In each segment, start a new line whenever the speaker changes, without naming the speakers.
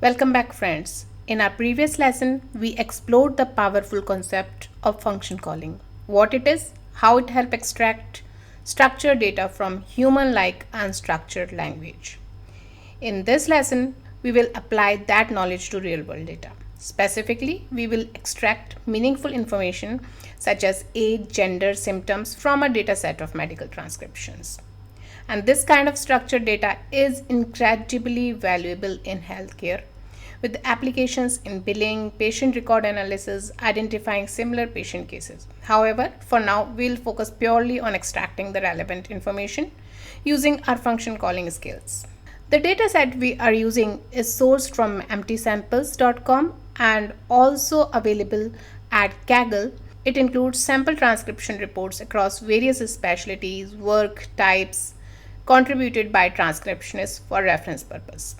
Welcome back, friends. In our previous lesson, we explored the powerful concept of function calling, what it is, how it helps extract structured data from human-like unstructured language. In this lesson, we will apply that knowledge to real-world data. Specifically, we will extract meaningful information such as age, gender, symptoms from a dataset of medical transcriptions. And this kind of structured data is incredibly valuable in healthcare, with applications in billing, patient record analysis, identifying similar patient cases. However, for now, we'll focus purely on extracting the relevant information using our function calling skills. The dataset we are using is sourced from emptysamples.com and also available at Kaggle. It includes sample transcription reports across various specialties, work types, contributed by transcriptionists for reference purpose.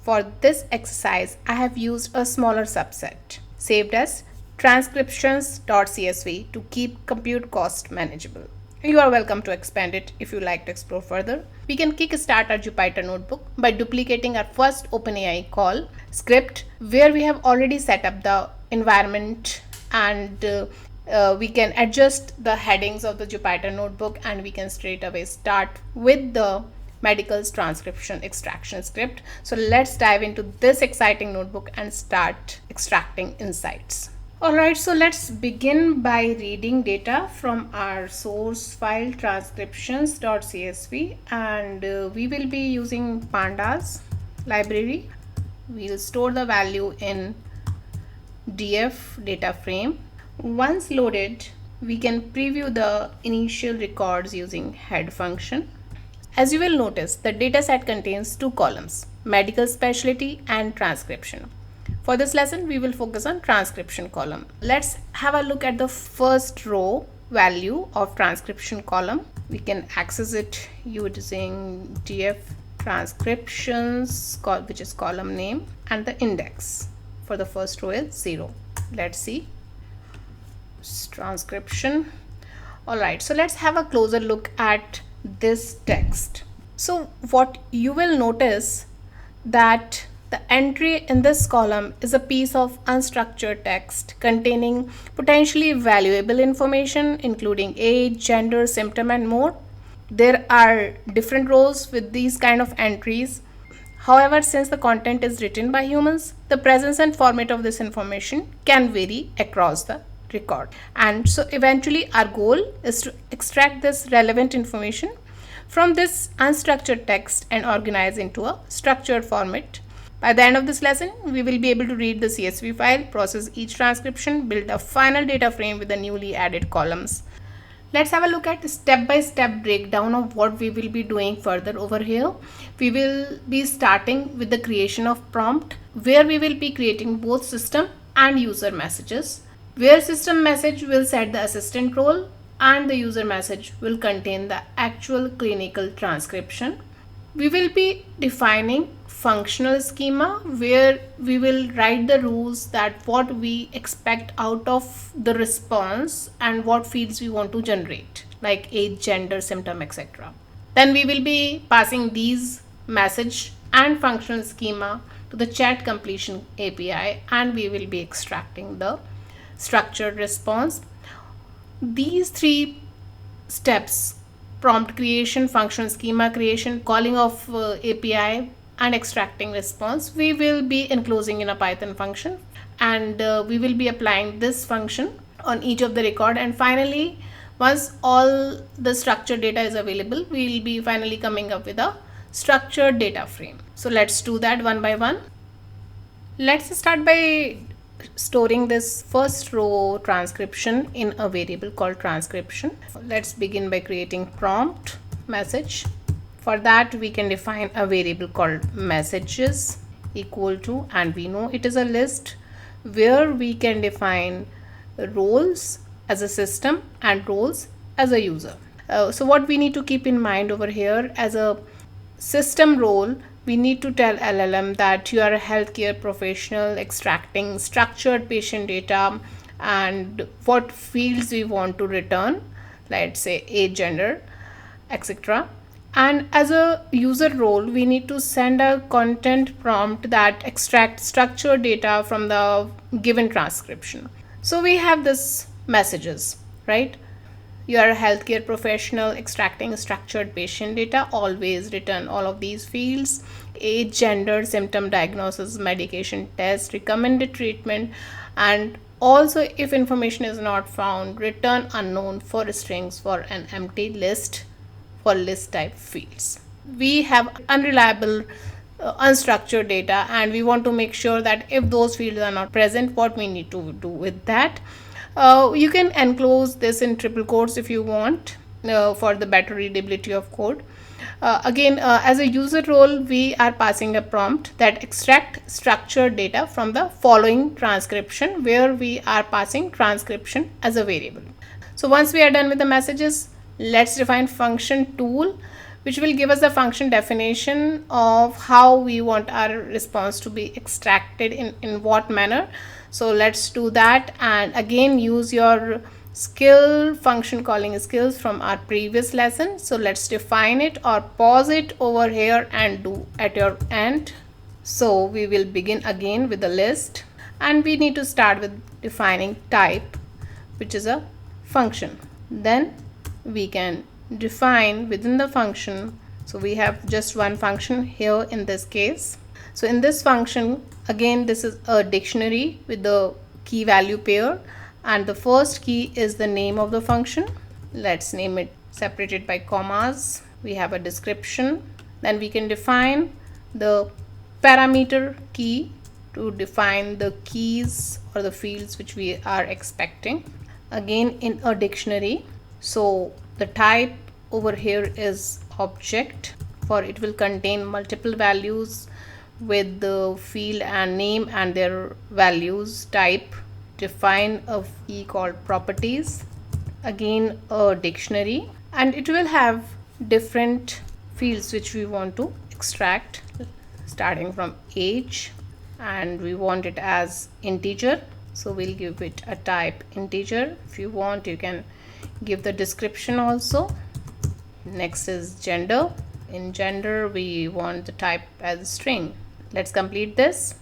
For this exercise, I have used a smaller subset, saved as transcriptions.csv to keep compute cost manageable. You are welcome to expand it if you like to explore further. We can kickstart our Jupyter notebook by duplicating our first OpenAI call script, where we have already set up the environment and we can adjust the headings of the Jupyter notebook, and we can straight away start with the medical's transcription extraction script. So let's dive into this exciting notebook and start extracting insights. Alright, so let's begin by reading data from our source file transcriptions.csv, and we will be using pandas library. We'll store the value in df data frame. Once loaded, we can preview the initial records using head function. As you will notice, the dataset contains two columns, medical specialty and transcription. For this lesson, we will focus on transcription column. Let's have a look at the first row value of transcription column. We can access it using df transcriptions, which is column name, and the index for the first row is 0. Let's see. Transcription. Alright, so let's have a closer look at this text. So what you will notice that the entry in this column is a piece of unstructured text containing potentially valuable information including age, gender, symptom, and more. There are different rows with these kind of entries. However, since the content is written by humans, the presence and format of this information can vary across the record. And so eventually our goal is to extract this relevant information from this unstructured text and organize into a structured format. By the end of this lesson, we will be able to read the CSV file, process each transcription, build a final data frame with the newly added columns. Let's have a look at step-by-step breakdown of what we will be doing further over here. We will be starting with the creation of prompt, where we will be creating both system and user messages, where system message will set the assistant role and the user message will contain the actual clinical transcription. We will be defining functional schema, where we will write the rules that what we expect out of the response and what fields we want to generate, like age, gender, symptom, etc. Then we will be passing these message and functional schema to the chat completion API, and we will be extracting the structured response. These three steps, prompt creation, function schema creation, calling of API, and extracting response, we will be enclosing in a Python function, and we will be applying this function on each of the record. And finally, once all the structured data is available, we will be finally coming up with a structured data frame. So let's do that one by one. Let's start by storing this first row transcription in a variable called transcription. Let's begin by creating prompt message. For that, we can define a variable called messages equal to, and we know it is a list where we can define roles as a system and roles as a user. So what we need to keep in mind over here, as a system role, we need to tell LLM that you are a healthcare professional extracting structured patient data and what fields we want to return, let's say age, gender, etc. And as a user role, we need to send a content prompt that extracts structured data from the given transcription. So we have this messages, right? You are a healthcare professional extracting structured patient data. Always return all of these fields: age, gender, symptom diagnosis, medication test, recommended treatment, and also if information is not found, return unknown for strings for an empty list for list type fields. We have unreliable unstructured data, and we want to make sure that if those fields are not present, what we need to do with that. You can enclose this in triple quotes if you want, for the better readability of code. Again, as a user role, we are passing a prompt that extract structured data from the following transcription, where we are passing transcription as a variable. So once we are done with the messages, let's define function tool, which will give us the function definition of how we want our response to be extracted in what manner. So let's do that, and again use your skill function calling skills from our previous lesson. So let's define it, or pause it over here and do at your end. So we will begin again with the list, and we need to start with defining type, which is a function. Then we can define within the function. So we have just one function here in this case. So in this function, again, this is a dictionary with the key value pair, and the first key is the name of the function. Let's name it separated by commas. We have a description. Then we can define the parameter key to define the keys or the fields which we are expecting, again in a dictionary. So the type over here is object, for it will contain multiple values with the field and name and their values. Type, define a key called properties, again a dictionary, and it will have different fields which we want to extract, starting from age, and we want it as integer, so we'll give it a type integer. If you want, you can give the description also. Next is gender. In gender, we want the type as string. Let's complete this.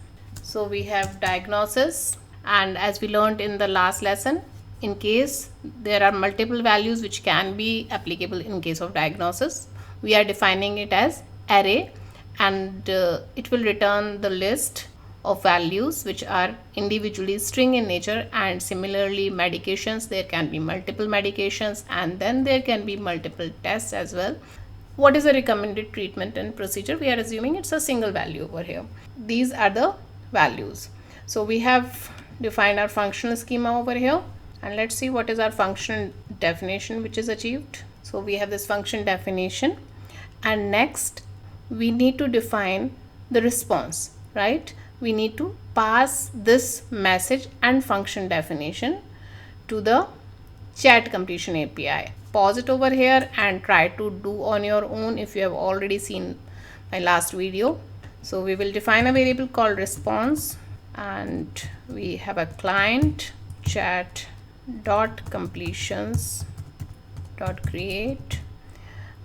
So we have diagnosis, and as we learned in the last lesson, in case there are multiple values which can be applicable in case of diagnosis, we are defining it as array, and it will return the list of values which are individually string in nature. And similarly, medications, there can be multiple medications, and then there can be multiple tests as well. What is a recommended treatment and procedure? We are assuming it's a single value over here. These are the values. So we have defined our functional schema over here, and let's see what is our function definition which is achieved. So we have this function definition, and next we need to define the response, right? We need to pass this message and function definition to the chat completion API. Pause it over here and try to do on your own if you have already seen my last video. So we will define a variable called response, and we have a client chat dot completions dot create,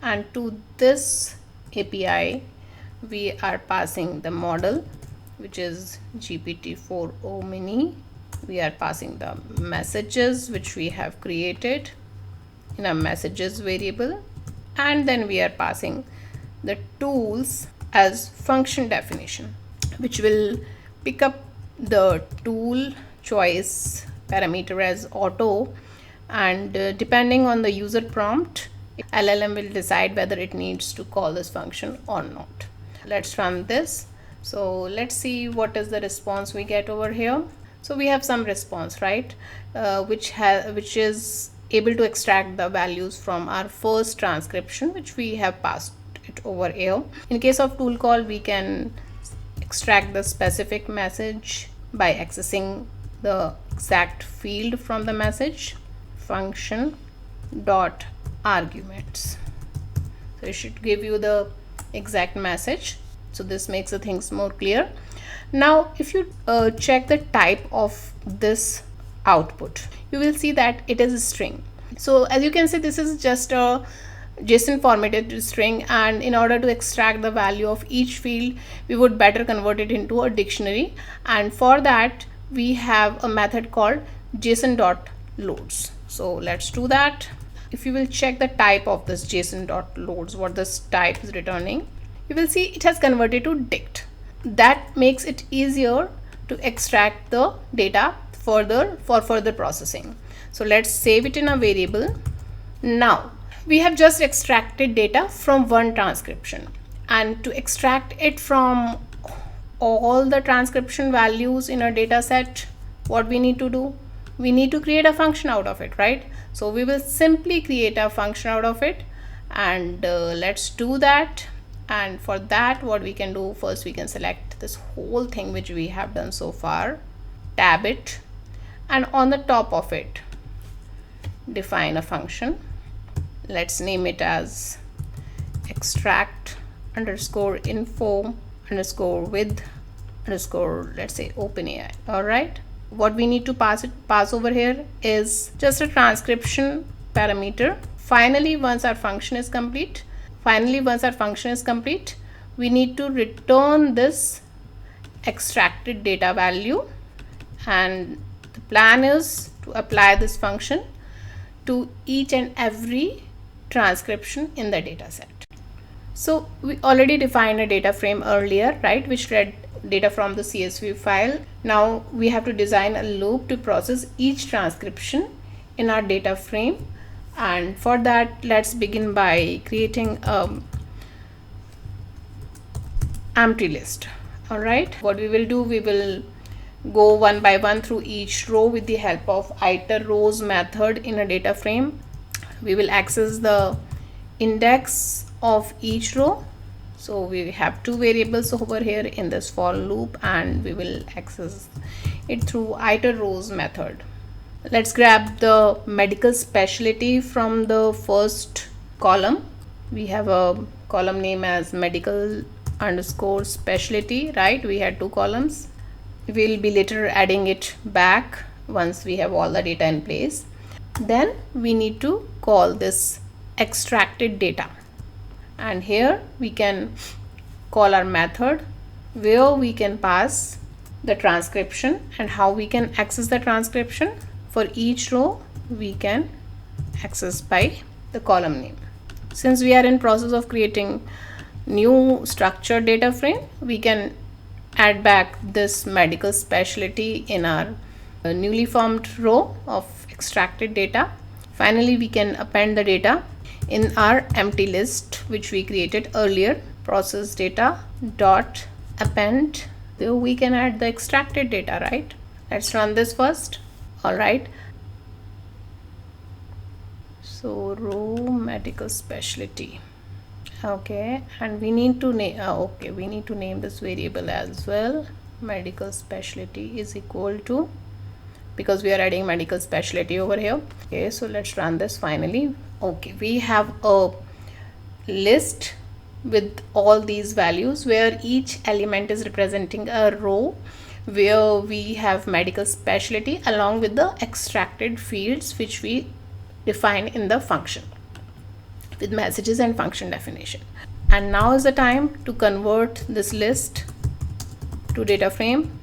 and to this API we are passing the model, which is GPT-4o mini. We are passing the messages which we have created in a messages variable, and then we are passing the tools as function definition, which will pick up the tool choice parameter as auto, and depending on the user prompt, LLM will decide whether it needs to call this function or not. Let's run this. So let's see what is the response we get over here. So we have some response, right, which is able to extract the values from our first transcription which we have passed it over here. In case of tool call, we can extract the specific message by accessing the exact field from the message, function dot arguments. So it should give you the exact message. So this makes the things more clear. Now if you check the type of this output, you will see that it is a string. So as you can see, this is just a JSON formatted string, and in order to extract the value of each field, we would better convert it into a dictionary. And for that, we have a method called json.loads. So let's do that. If you will check the type of this json.loads, what this type is returning, you will see it has converted to dict. That makes it easier to extract the data for further processing. So let's save it in a variable. Now we have just extracted data from one transcription, and to extract it from all the transcription values in a data set, what we need to do, we need to create a function out of it, right? So we will simply create a function out of it, and let's do that. And for that, what we can do, first we can select this whole thing which we have done so far, tab it, and on the top of it define a function. Let's name it as extract underscore info underscore with underscore, let's say, OpenAI. All right, what we need to pass over here is just a transcription parameter. Finally, once our function is complete, we need to return this extracted data value, and the plan is to apply this function to each and every transcription in the data set. So we already defined a data frame earlier, right, which read data from the CSV file. Now we have to design a loop to process each transcription in our data frame, and for that, let's begin by creating an empty list. All right, what we will do, we will go one by one through each row with the help of iterRows method in a data frame. We will access the index of each row. So we have two variables over here in this for loop, and we will access it through iterRows method. Let's grab the medical specialty from the first column. We have a column name as medical underscore specialty, right? We had two columns. We'll be later adding it back once we have all the data in place. Then we need to call this extracted data, and here we can call our method where we can pass the transcription and how we can access the transcription. For each row, we can access by the column name. Since we are in process of creating new structured data frame, we can add back this medical specialty in our newly formed row of extracted data. Finally, we can append the data in our empty list which we created earlier, process data dot append. So we can add the extracted data, right? Let's run this first. All right, so row medical specialty. Okay, and we need to name we need to name this variable as well. Medical specialty is equal to, because we are adding medical specialty over here. Okay, so let's run this finally. Okay, we have a list with all these values where each element is representing a row where we have medical specialty along with the extracted fields which we define in the function with messages and function definition. And now is the time to convert this list to data frame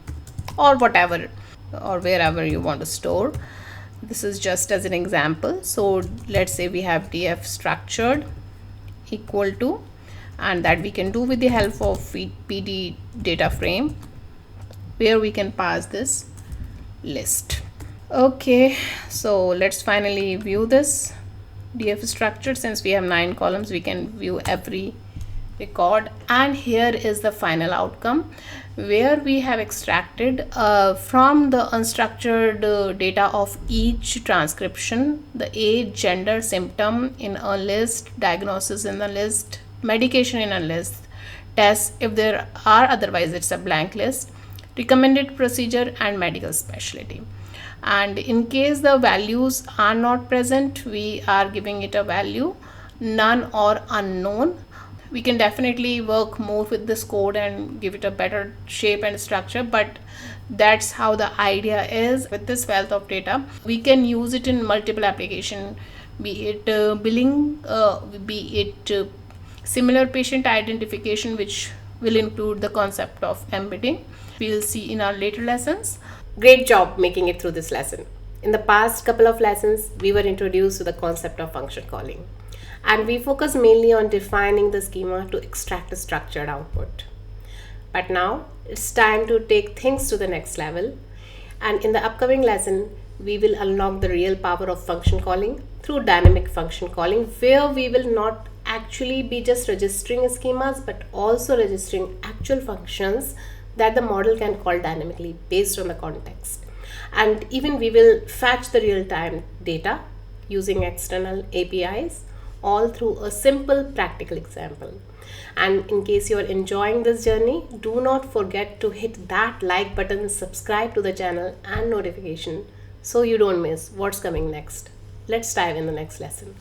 or whatever or wherever you want to store. This is just as an example. So let's say we have df structured equal to, and that we can do with the help of pd data frame, where we can pass this list. Okay, so let's finally view this df structured. Since we have 9 columns, we can view every record, and here is the final outcome where we have extracted from the unstructured data of each transcription the age, gender, symptom in a list, diagnosis in a list, medication in a list, tests if there are, otherwise it's a blank list, recommended procedure, and medical specialty. And in case the values are not present, we are giving it a value none or unknown. We can definitely work more with this code and give it a better shape and structure, but that's how the idea is. With this wealth of data, we can use it in multiple applications. be it billing, be it similar patient identification, which will include the concept of embedding. We'll see in our later lessons.
Great job making it through this lesson. In the past couple of lessons, we were introduced to the concept of function calling, and we focus mainly on defining the schema to extract a structured output. But now it's time to take things to the next level, and in the upcoming lesson, we will unlock the real power of function calling through dynamic function calling, where we will not actually be just registering schemas but also registering actual functions that the model can call dynamically based on the context. And even we will fetch the real-time data using external APIs, all through a simple practical example. And in case you are enjoying this journey, do not forget to hit that like button, subscribe to the channel and notification so you don't miss what's coming next. Let's dive in the next lesson.